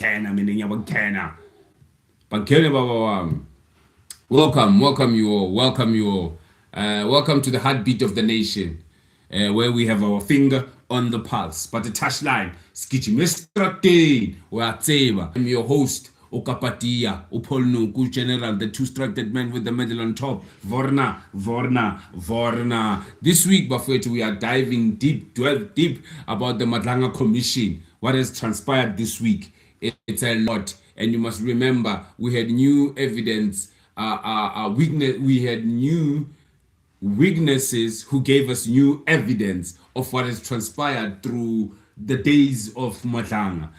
Welcome you all. Welcome to the heartbeat of the nation, where we have our finger on the pulse. But the touchline, Skitchy Mr. Kane, I'm your host, Okapatia, Upolnuku General, the two-structured man with the medal on top, Vorna. This week, Buffett, we are diving delve deep about the Madlanga Commission. What has transpired this week? It's a lot, and you must remember we had new evidence. We had new witnesses who gave us new evidence of what has transpired through the days of Madlanga.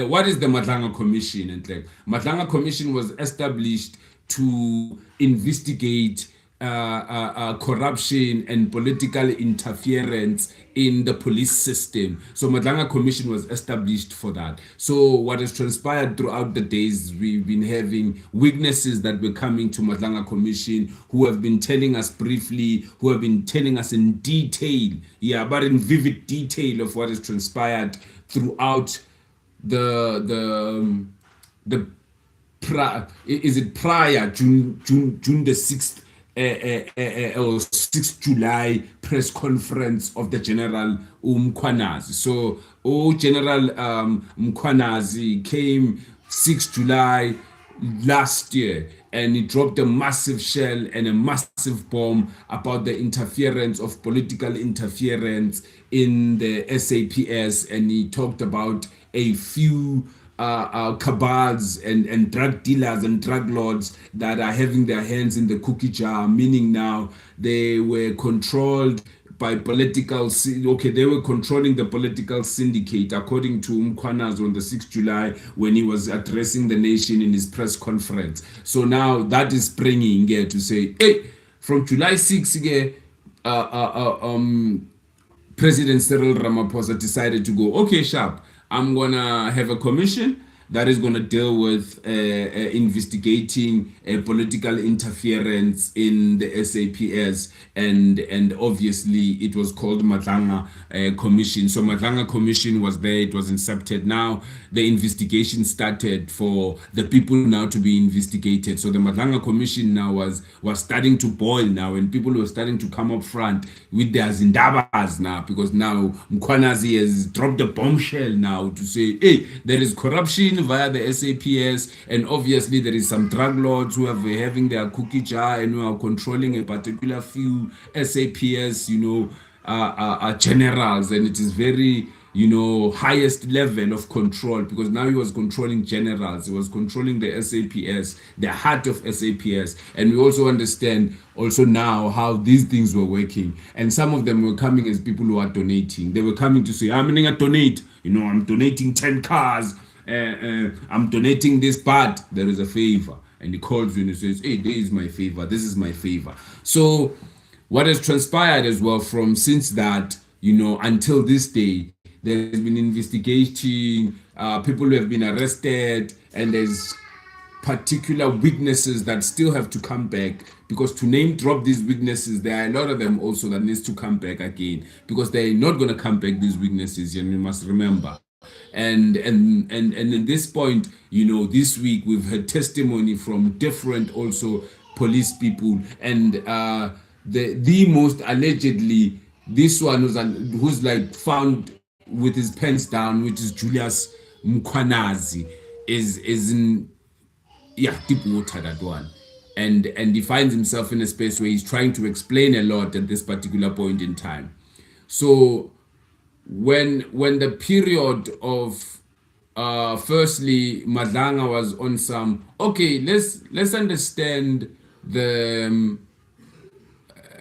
What is the Madlanga Commission? Madlanga Commission was established to investigate corruption and political interference in the police system. So Madlanga Commission was established for that. So what has transpired throughout the days, we've been having witnesses that were coming to Madlanga Commission who have been telling us briefly, who have been telling us in detail, but in vivid detail of what has transpired throughout the prior June the 6th or 6th July press conference of the General Mkhwanazi. So General Mkhwanazi came 6th July last year, and he dropped a massive shell and a massive bomb about the interference of political interference in the SAPS, and he talked about a few cabals and drug dealers and drug lords that are having their hands in the cookie jar, meaning now they were controlled by they were controlling the political syndicate, according to Mkhwanazi on the 6th July when he was addressing the nation in his press conference. So now that is bringing to say, hey, from July 6th, President Cyril Ramaphosa decided to go, okay, sharp, I'm gonna have a commission that is gonna deal with investigating political interference in the SAPS, and obviously it was called Madlanga Commission. So Madlanga Commission was there, it was incepted. Now the investigation started for the people now to be investigated. So the Madlanga Commission now was starting to boil now, and people were starting to come up front with their zindabas now, because now Mkhwanazi has dropped a bombshell now to say, hey, there is corruption via the SAPS, and obviously there is some drug lords who are having their cookie jar and who are controlling a particular few SAPS, generals, and it is very, highest level of control, because now he was controlling generals, he was controlling the SAPS, the heart of SAPS, and we also understand also now how these things were working. And some of them were coming as people who are donating. They were coming to say, I'm going to donate, I'm donating 10 cars, I'm donating this, but there is a favor. And he calls you and he says, hey, this is my favor, this is my favor. So what has transpired as well from since that, until this day, there's been investigating, people who have been arrested, and there's particular witnesses that still have to come back, because to name drop these witnesses, there are a lot of them also that needs to come back again, because they're not going to come back, these witnesses, and you must remember. And at this point, this week we've had testimony from different also police people, and the most allegedly, this one who's like found with his pants down, which is Julius Mkhwanazi, is in deep water, that one. And he finds himself in a space where he's trying to explain a lot at this particular point in time. So when the period of firstly Madlanga was on some, okay, let's understand the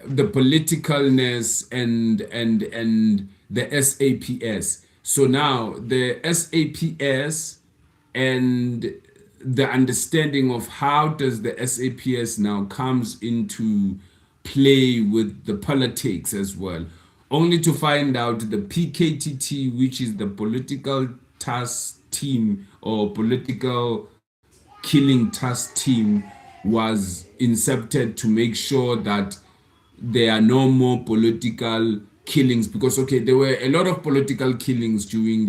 politicalness and the SAPS. So now the SAPS and the understanding of how does the SAPS now comes into play with the politics as well, only to find out the PKTT, which is the political task team or political killing task team, was incepted to make sure that there are no more political killings, because there were a lot of political killings during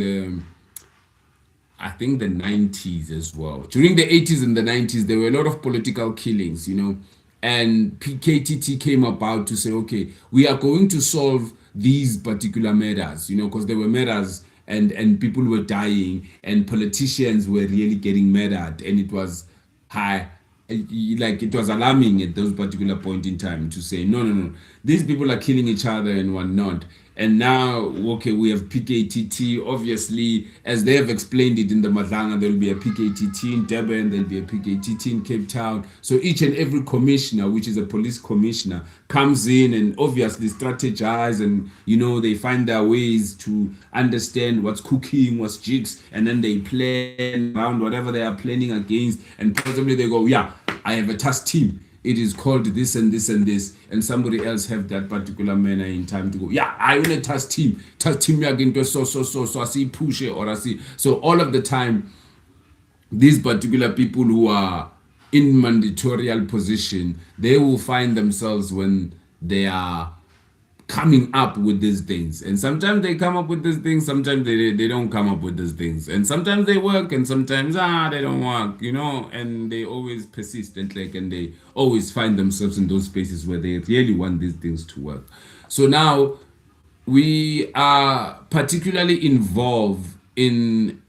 I think the 90s as well. During the 80s and the 90s, there were a lot of political killings, and PKTT came about to say, okay, we are going to solve these particular matters, because there were matters and people were dying and politicians were really getting murdered, and it was high. Like it was alarming at those particular point in time to say no, these people are killing each other and whatnot. And now, okay, we have PKTT. Obviously, as they have explained it in the Madlanga, there will be a PKTT in Durban, there will be a PKTT in Cape Town. So each and every commissioner, which is a police commissioner, comes in and obviously strategize, and they find their ways to understand what's cooking, what's jigs, and then they plan around whatever they are planning against, and possibly they go, yeah, I have a task team. It is called this and this and this, and somebody else have that particular manner in time to go, yeah, I want a task team again, so I see push it, or I see. So all of the time, these particular people who are in mandatorial position, they will find themselves when they are coming up with these things, and sometimes they come up with these things, sometimes they don't come up with these things, and sometimes they work and sometimes they don't work, and they always persistent, like, and they always find themselves in those spaces where they really want these things to work. So now we are particularly involved in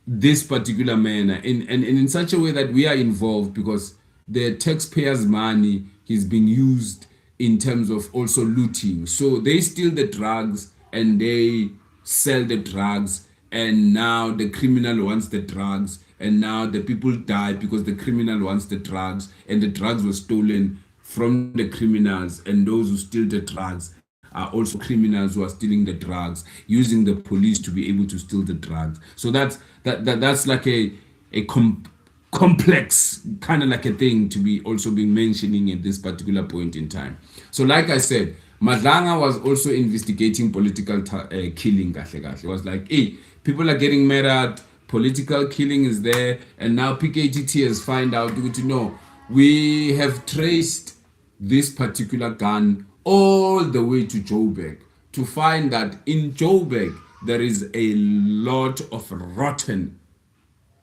this particular manner, in such a way that we are involved because the taxpayers' money is being used in terms of also looting. So they steal the drugs and they sell the drugs, and now the criminal wants the drugs, and now the people die because the criminal wants the drugs, and the drugs were stolen from the criminals, and those who steal the drugs are also criminals who are stealing the drugs, using the police to be able to steal the drugs. So that's like a complex kind of like a thing to be also being mentioning at this particular point in time. So like I said, Madlanga was also investigating political killing. It was like, hey, people are getting murdered, political killing is there, and now PKTT has found out, we have traced this particular gun all the way to Joburg to find that in Joburg there is a lot of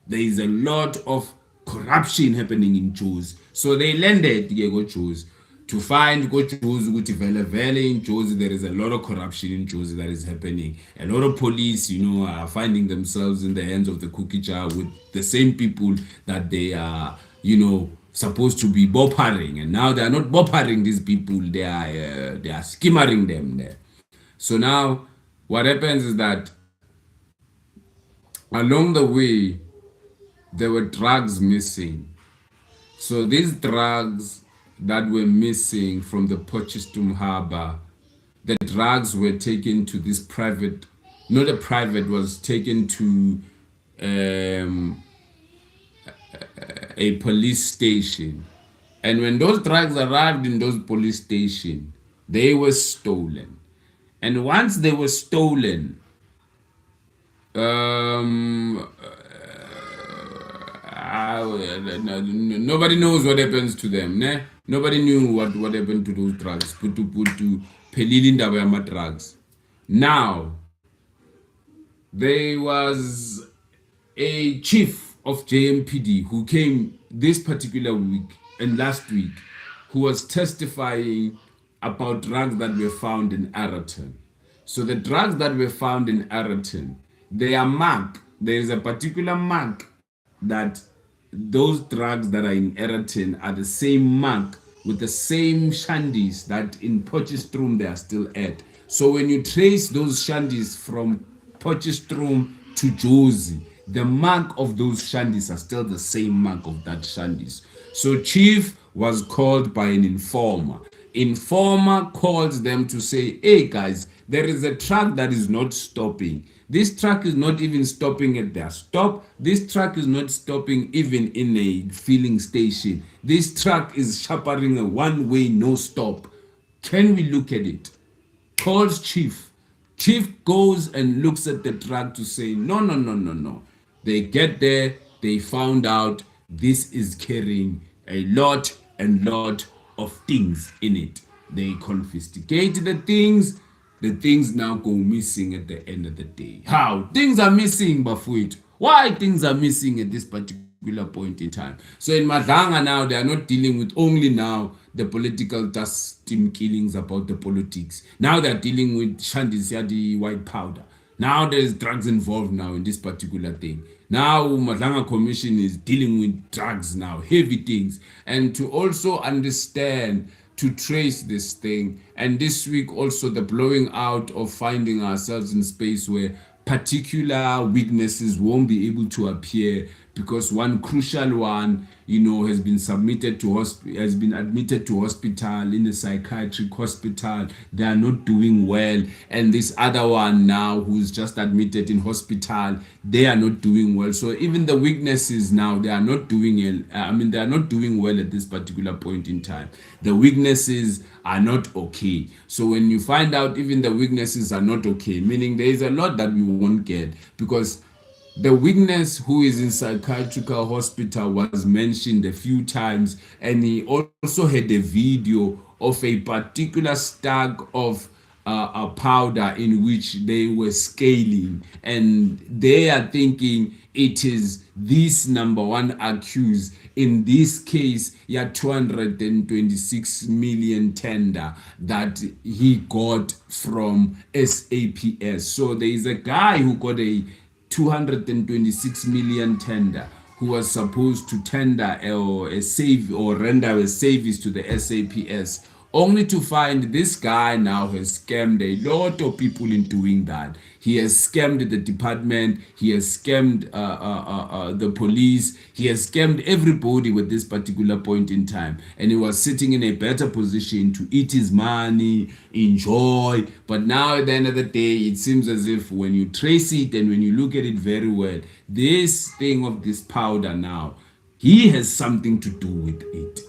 there is a lot of corruption happening in Jews. So they landed go Jews to find go Jews in Jews. There is a lot of corruption in Jews that is happening. A lot of police, are finding themselves in the hands of the cookie jar with the same people that they are, supposed to be boppering, and now they are not boppering these people. They are skimmering them there. So now what happens is that along the way there were drugs missing. So these drugs that were missing from the Potchefstroom harbor, the drugs were taken to this private, not a private, was taken to a police station. And when those drugs arrived in those police stations, they were stolen. And once they were stolen, nobody knows what happens to them. Ne? Nobody knew what happened to those drugs. Putu pelili ndaba yama drugs. Now, there was a chief of JMPD who came this particular week and last week, who was testifying about drugs that were found in Araton. So the drugs that were found in Araton, they are marked. There is a particular mark that those drugs that are in Araton are the same mark with the same shandies that in Potchefstroom they are still at. So when you trace those shandies from Potchefstroom to Jozi, the mark of those shandies are still the same mark of that shandies. So Chief was called by an informer. Informer calls them to say, hey guys, there is a truck that is not stopping. This truck is not even stopping at their stop. This truck is not stopping even in a filling station. This truck is chaperoning a one-way, no stop. Can we look at it? Calls Chief. Chief goes and looks at the truck to say, no. They get there, they found out this is carrying a lot of things in it. They confiscate the things now go missing at the end of the day. How? Things are missing, Bafuit. Why things are missing at this particular point in time. So in Madlanga now, they are not dealing with only now the political dust team killings about the politics. Now they are dealing with Shandisiadi white powder. Now there's drugs involved now in this particular thing. Now Madlanga Commission is dealing with drugs now, heavy things. And to also understand, to trace this thing. And this week also the blowing out of finding ourselves in space where particular weaknesses won't be able to appear because one crucial one, has been has been admitted to hospital in a psychiatric hospital. They are not doing well, and this other one now who's just admitted in hospital, they are not doing well. So even the weaknesses now, they are not doing it. They are not doing well at this particular point in time. The weaknesses are not okay. So when you find out even the weaknesses are not okay, meaning there is a lot that we won't get because the witness who is in psychiatrical hospital was mentioned a few times, and he also had a video of a particular stack of a powder in which they were scaling, and they are thinking it is this number one accused. In this case, 226 million tender that he got from SAPS. So there is a guy who got a 226 million tender who was supposed to tender a save or render a service to the SAPS, only to find this guy now has scammed a lot of people in doing that. He has scammed the department, he has scammed the police, he has scammed everybody with this particular point in time, and he was sitting in a better position to eat his money, enjoy. But now at the end of the day, it seems as if when you trace it and when you look at it very well, this thing of this powder now, he has something to do with it.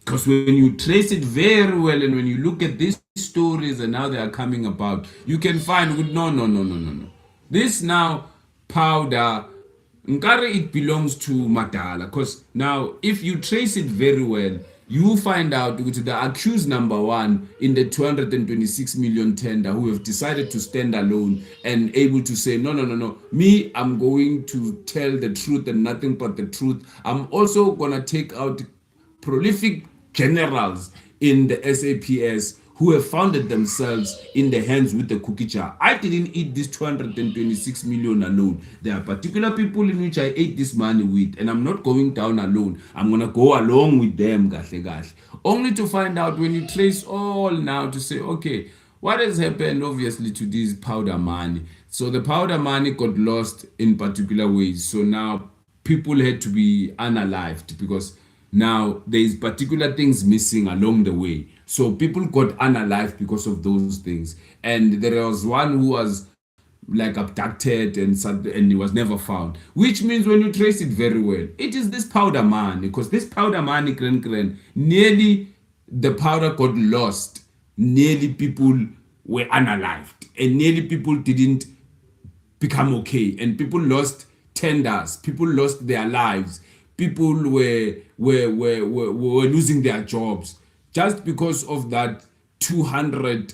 Because when you trace it very well and when you look at these stories and how they are coming about, you can find no. This now powder, it belongs to Madala. Because now if you trace it very well, you find out with the accused number one in the 226 million tender who have decided to stand alone and able to say, no. Me, I'm going to tell the truth and nothing but the truth. I'm also going to take out prolific generals in the SAPS who have founded themselves in the hands with the cookie jar. I didn't eat this 226 million alone. There are particular people in which I ate this money with, and I'm not going down alone. I'm going to go along with them, only to find out when you trace all now to say, okay, what has happened obviously to this powder money? So the powder money got lost in particular ways. So now people had to be unalived because now there's particular things missing along the way. So people got unalived because of those things. And there was one who was like abducted and he was never found. Which means when you trace it very well, it is this powder money. Because this powder money, nearly the powder got lost. Nearly people were unalived. And nearly people didn't become okay. And people lost tenders. People lost their lives. People were losing their jobs just because of that 200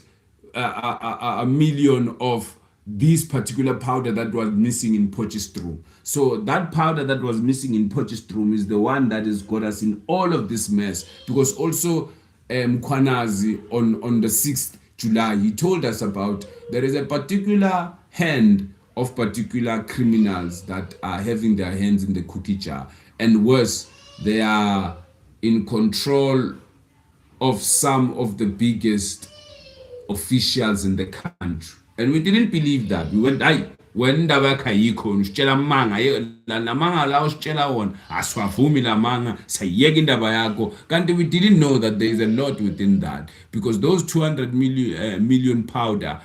million of this particular powder that was missing in Potchefstroom. So that powder that was missing in Potchefstroom is the one that has got us in all of this mess. Because also Mkwanazi on the 6th July, he told us about there is a particular hand of particular criminals that are having their hands in the cookie jar. And worse, they are in control of some of the biggest officials in the country. And we didn't believe that. We went, when ndaba khayikho usitshela manga la manga la usitshela wona aswavumi la manga sayiyeka indaba yakho. Kanti we didn't know that there is a lot within that, because those 200 million powder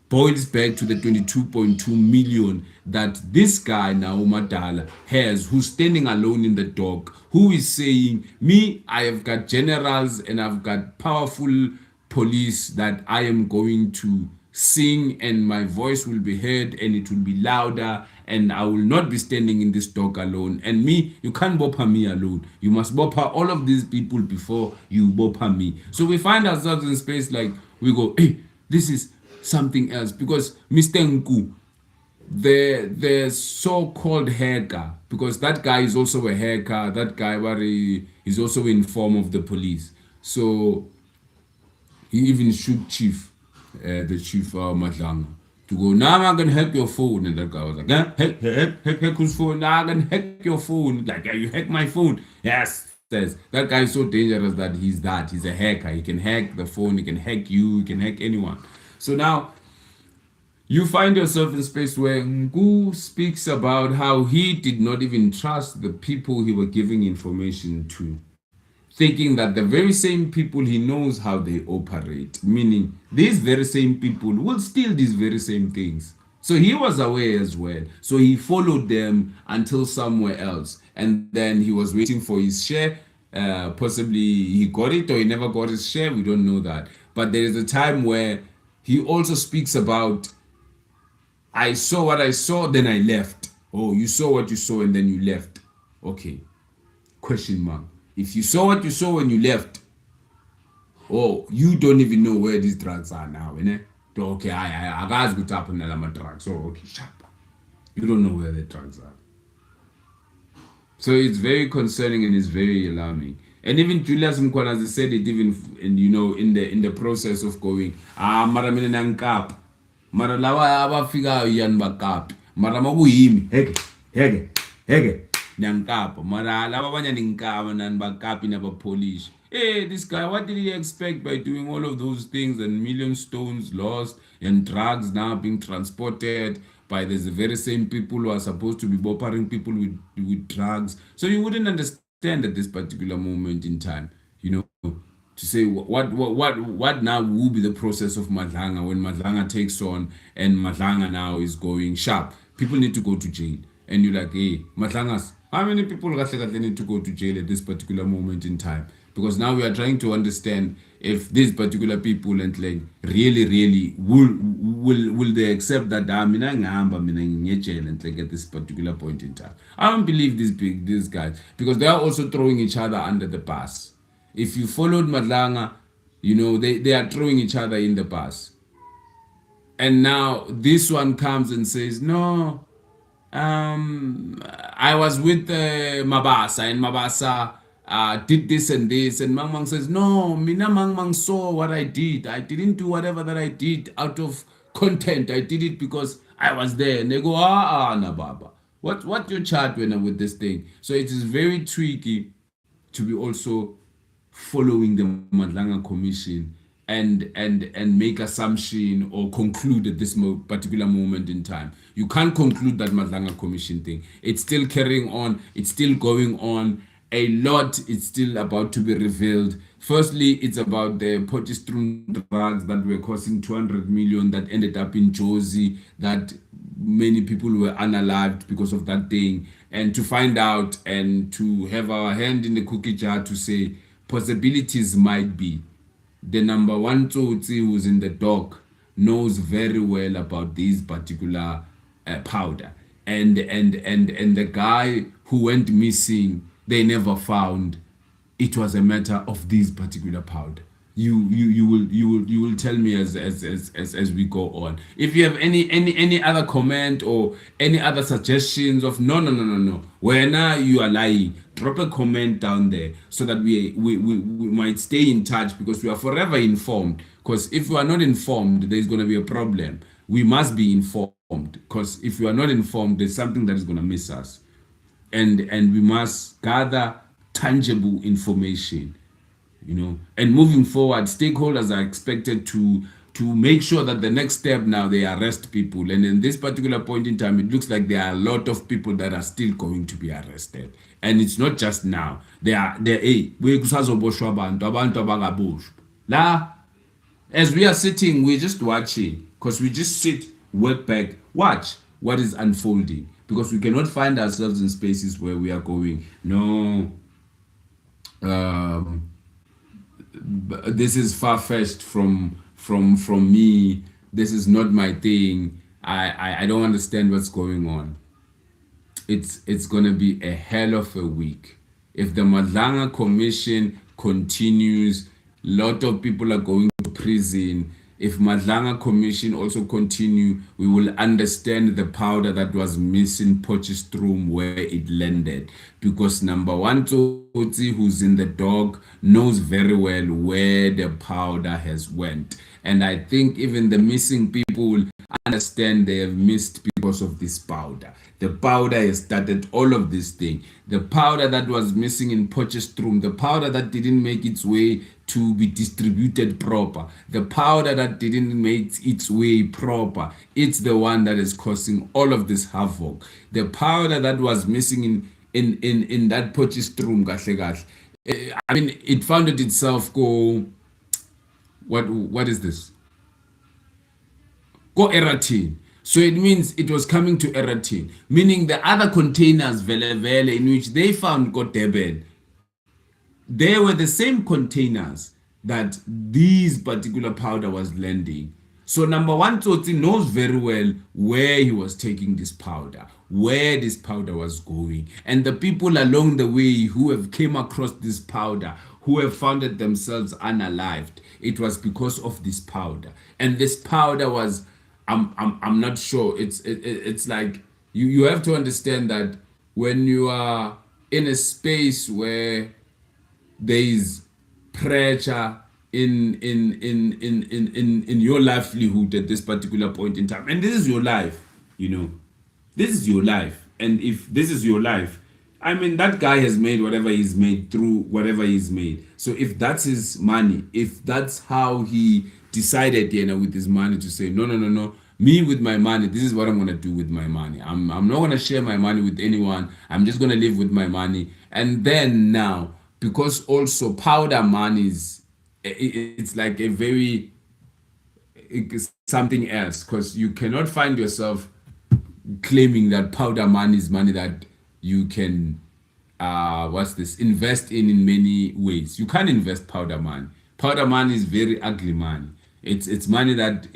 boils back to the 22.2 million that this guy now Madala has, who's standing alone in the dock, who is saying, me, I have got generals and I've got powerful police that I am going to sing and my voice will be heard and it will be louder and I will not be standing in this dock alone. And me, you can't bopper me alone. You must bopper all of these people before you bopper me. So we find ourselves in space like we go, hey, this is something else, because Mr. Nku, the so-called hacker, because that guy is also a hacker. That guy is also in form of the police. So he even shoot the chief Madlanga to go. Now I'm gonna hack your phone, and that guy was like, hack whose phone? Now I'm gonna hack your phone. Like, yeah, you hack my phone? Yes. Says that guy is so dangerous that he's a hacker. He can hack the phone. He can hack you. He can hack anyone. So now you find yourself in a space where Ngu speaks about how he did not even trust the people he was giving information to, thinking that the very same people he knows how they operate, meaning these very same people will steal these very same things. So he was aware as well. So he followed them until somewhere else. And then he was waiting for his share. Possibly he got it or he never got his share. We don't know that. But there is a time where he also speaks about, I saw what I saw, then I left. Oh, you saw what you saw and then you left. Okay. Question mark. If you saw what you saw when you left, oh, you don't even know where these drugs are now, innit? Okay, I guys go tap on the drugs. So okay, shut up. You don't know where the drugs are. So it's very concerning and it's very alarming. And even Julius Mkwanazi said it even in the process of going, mara mina nankap. Mara lawa abafika yan bakap. Mara mabuyimi. Hege. Nankapa. Mara laba banya ninkapa nan bakapi na ba polish. Hey, this guy, what did he expect by doing all of those things and million stones lost and drugs now being transported by the very same people who are supposed to be boppering people with drugs? So you wouldn't understand at this particular moment in time, to say what now will be the process of Madlanga when Madlanga takes on and Madlanga now is going sharp. People need to go to jail. And you're like, hey, Madlangas, how many people need to go to jail at this particular moment in time? Because now we are trying to understand if these particular people and like really will they accept that mina jail and like at this particular point in time. I don't believe these guys, because they are also throwing each other under the bus. If you followed Madlanga, they are throwing each other in the bus. And now this one comes and says, no, I was with Mabasa, and Mabasa did this and this, and Mang says, no, Mina Mang saw what I did. I didn't do whatever that I did out of content. I did it because I was there. And they go, na baba. What your chart when with this thing? So it is very tricky to be also following the Madlanga Commission and make assumption or conclude at this particular moment in time. You can't conclude that Madlanga Commission thing. It's still carrying on. It's still going on. A lot is still about to be revealed. Firstly, it's about the Potchefstroom drugs that were costing 200 million that ended up in Jozi, that many people were unalived because of that thing. And to find out and to have our hand in the cookie jar to say possibilities might be. The number one Tsotsi who's in the dock knows very well about this particular powder. And the guy who went missing, they never found. It was a matter of this particular powder. You will tell me as we go on. If you have any other comment or any other suggestions of no, when you are lying, drop a comment down there so that we might stay in touch, because we are forever informed. Because if we are not informed, there's going to be a problem. We must be informed, because if we are not informed, there's something that is going to miss us, and we must gather tangible information. And moving forward, stakeholders are expected to make sure that the next step now, they arrest people. And in this particular point in time, it looks like there are a lot of people that are still going to be arrested. And it's not just now. As we are sitting, we're just watching, because we just sit, work back, watch what is unfolding, because we cannot find ourselves in spaces where we are going, no, this is far-fetched from me. This is not my thing. I don't understand what's going on. It's gonna be a hell of a week. If the Madlanga Commission continues, a lot of people are going to prison. if Madlanga Commission also continue, we will understand the powder that was missing Potchefstroom where it landed. Because number one, Tsotsi, who's in the dog, knows very well where the powder has went. And I think even the missing people will understand they have missed because of this powder. The powder has started all of this thing. The powder that was missing in Potchefstroom, the powder that didn't make its way to be distributed proper, the powder that didn't make its way proper, it's the one that is causing all of this havoc. The powder that was missing in that Potchefstroom, I mean, it found itself go. What is this? Go Eratin. So it means it was coming to Eratin, meaning the other containers, Vele, in which they found Go Durban, they were the same containers that this particular powder was landing. So number one, Tsotsi knows very well where he was taking this powder, where this powder was going. And the people along the way who have came across this powder, who have found themselves unalived, it was because of this powder. And this powder was, I'm not sure. It's like you have to understand that when you are in a space where there is pressure in your livelihood at this particular point in time, and this is your life, this is your life. And if this is your life, I mean, that guy has made whatever he's made through whatever he's made. So if that's his money, if that's how he decided, with his money to say, no, me with my money, this is what I'm gonna do with my money. I'm not gonna share my money with anyone. I'm just gonna live with my money. And then now, because also powder money it's like a very something else, because you cannot find yourself claiming that powder money is money that you can invest in many ways. You can't invest powder money. Powder money is very ugly money. It's money that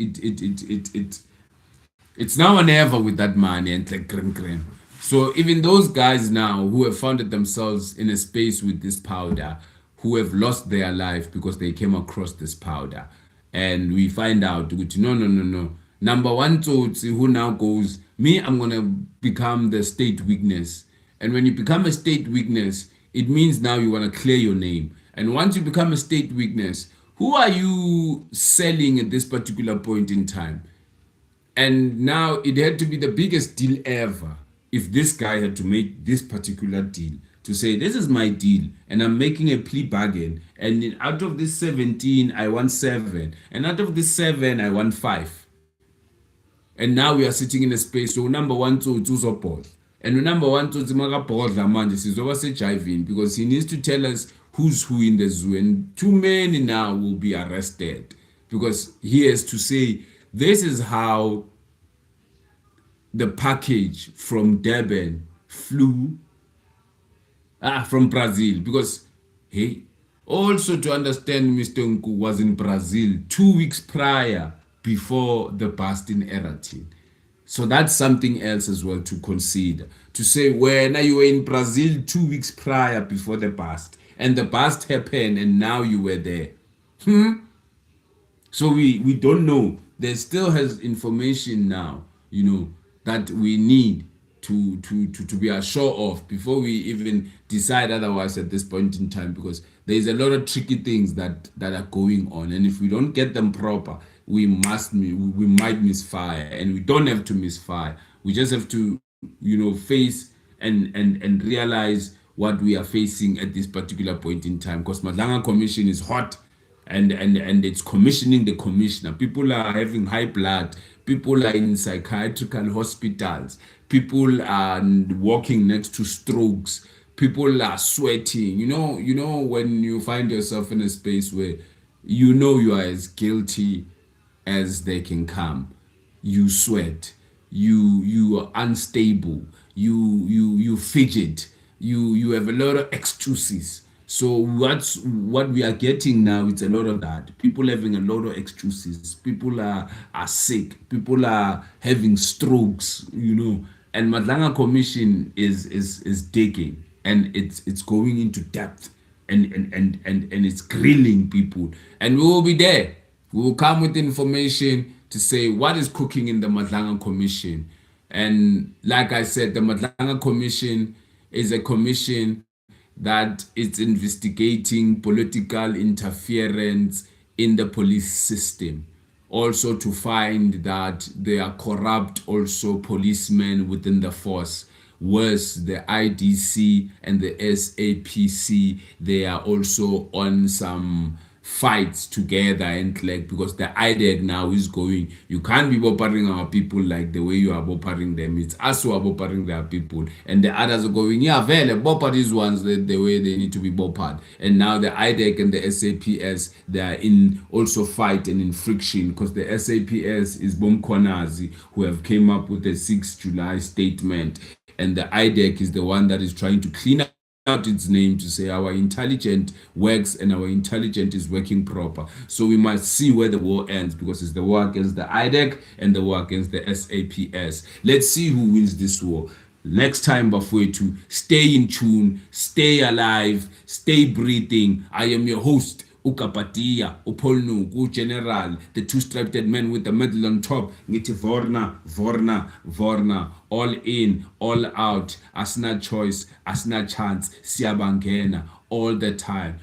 it's now or never with that money, and like cream. So even those guys now who have found themselves in a space with this powder, who have lost their life because they came across this powder, and we find out, no. Number one, Tsotsi, who now goes, me, I'm gonna become the state witness. And when you become a state witness, it means now you want to clear your name. And once you become a state witness, who are you selling at this particular point in time? And now it had to be the biggest deal ever if this guy had to make this particular deal, to say, this is my deal, and I'm making a plea bargain. And out of this 17, I want 7. And out of this 7, I want 5. And now we are sitting in a space, so number one, Tsotsi. And number one, because he needs to tell us who's who in the zoo. And too many now will be arrested, because he has to say, this is how the package from Durban flew from Brazil. Because, hey, also to understand, Mr. Nku was in Brazil 2 weeks prior before the bust in Eratin. So that's something else as well to consider. To say, when you were in Brazil 2 weeks prior before the bust, and the bust happened, and now you were there. So we don't know. There still has information now, that we need to be assured of before we even decide otherwise at this point in time, because there's a lot of tricky things that are going on, and if we don't get them proper, we might misfire. And we don't have to misfire. We just have to face and realize what we are facing at this particular point in time, because Madlanga Commission is hot, and it's commissioning the commissioner. People are having high blood. People are in psychiatrical hospitals. People are walking next to strokes. People are sweating. When you find yourself in a space where you are as guilty as they can come, you sweat, you are unstable, you fidget, you have a lot of excuses. So what we are getting now, it's a lot of that. People having a lot of excuses. People are sick. People are having strokes, And Madlanga Commission is digging, and it's going into depth, and it's grilling people, and we will be there. We will come with information to say what is cooking in the Madlanga Commission. And like I said, the Madlanga Commission is a commission that is investigating political interference in the police system. Also to find that there are corrupt also policemen within the force. Worse, the IDC and the SAPC, they are also on some fights together and like because the idea now is going, you can't be boppering our people like the way you are boppering them. It's us who are boppering their people, and the others are going, yeah, vele bopper these ones the way they need to be boppered. And now the IDEC and the SAPS, they are in also fight and in friction because the SAPS is Bomkonazi who have came up with the 6th July statement, and the IDEC is the one that is trying to clean out its name to say our intelligent works and our intelligent is working proper. So we must see where the war ends because it's the war against the IDEC and the war against the SAPS. Let's see who wins this war. Next time, Bafwetu, stay in tune, stay alive, stay breathing. I am your host, Ukapatia, Upolnu, General, the two-striped man with the medal on top. Ngiti Vorna, Vorna, Vorna. All in, all out. Asna choice, asna chance, Siabangena, all the time.